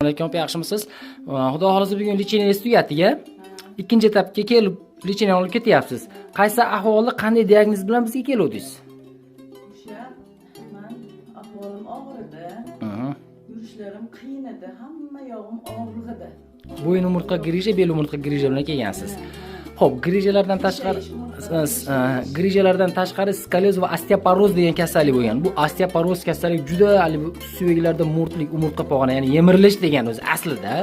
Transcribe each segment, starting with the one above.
Alaykum, yaxshimisiz? Xudo xolisa bugun lichenyangiz tugatiga. Ikkinchi etapga kelib lichenyan olib ketyapsiz. Qaysi ahvolda, qanday diagnoz bilan bizga keluvdingiz? O'sha men ahvolim og'ir edi. Yurishlarim qiyin edi, hamma yog'im og'rig'idi. Bo'yin umurtqa grija, bel umurtqa grija bilan kelgansiz. Xo'p, grijalardan tashqari skolioz va osteoporoz degan kasallik bo'lgan. Bu osteoporoz kasallik juda suyaklarda mo'rtlik, umurtqa pog'ona, ya'ni yemirilish degan o'zi aslida.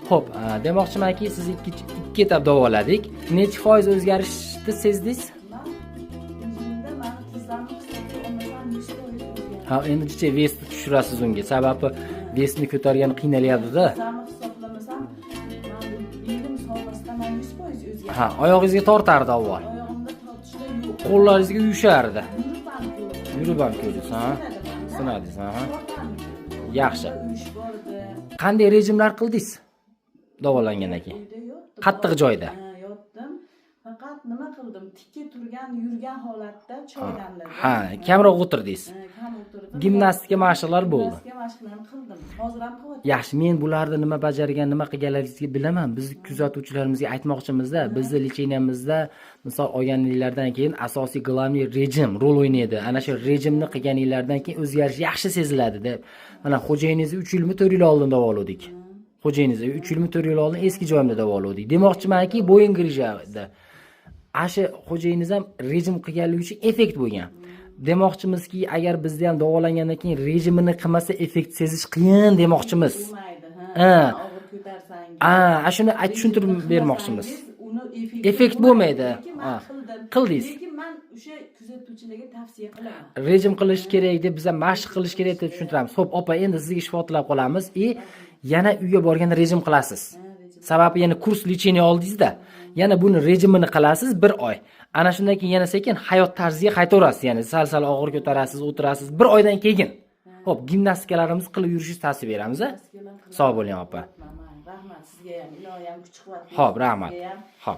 Xo'p, demoqchimanki, siz ikki etap davoladik. Necha foiz o'zgarishni sezdingiz? Men tizamni hisobga olmasam 100% o'zgardi. Ha, endi vesni tushirasiz unga. Sababi vesni ko'targani qiynalyapti-da. Tizamni hisoblamasam, belim sohasida men 100% o'zgardi. Ha, oyog'ingizga tortardi avval. Oyog'imda tortishlar yo'q. Qo'llaringizga uyushardi. Yurib ham Ko'rdingiz, ha? Sinadingiz, ha? Yaxshi. Uyish bor edi. Qanday rejimlar qildingiz? Davolangandan keyin. Uyda yotdim. Qattiq joyda. Yotdim. Faqat nima qildim? Tikka turgan, yurgan holatda choy damladim. Ha, kamroq o'tirdingiz. Kam o'tirdim. Gimnastika mashqlari bo'ldi. Gimnastika mashqlarini qildim. Hozir ham qilyapman. Yaxshi, men bularni nima bajargan, nima qilganlaringizni bilaman. Biz kuzatuvchilarimizga aytmoqchimizda, bizni licheniyamizda misol olganinglardan keyin asosiy glavniy rejim rol o'ynaydi. Ana shu rejimni qilganinglardan keyin o'zgarish yaxshi seziladi deb. Mana xo'jayingizni 3 yilmi 4 yil oldin davoladik. Xo'jayingizni 3 yilmi 4 yil oldin eski joyimda davoladik. Demoqchimanki, bo'yin grijada. Ashi xo'jayingiz ham rejim qilganligi uchun effekt bo'lgan. Demoqchimizki, agar bizda ham davolangandan keyin rejimini qilmasa effekt sezish qiyin demoqchimiz. Ha. Og'ir ko'tarsangiz. Shuni tushuntirib bermoqchimiz. Uni Effekt bo'lmaydi. Ha. Qildingiz. Lekin men o'sha kuzatuvchilarga tavsiya qilaman. Rejim qilish kerak deb, biz ham mashq qilish kerak deb tushuntiramiz. Xo'p, opa, endi sizga shifo tilab qolamiz. Yana uyga borganda rejim qilasiz. Sababi yana kurs licheniya oldingizda, yana buni rejimini qilasiz 1 oy. Ana shundan keyin yana sekin hayot tarziga qaytaverasiz. Ya'ni sal-sal og'ir ko'tarasiz, o'tirasiz 1 oydan keyin. Xo'p, gimnastikalarimiz qilib yurishingizni tavsiya beramiz. Sog' bo'ling, opa. Rahmat sizga ham, ilohim kuch-quvvat. Xo'p, rahmat. Xo'p.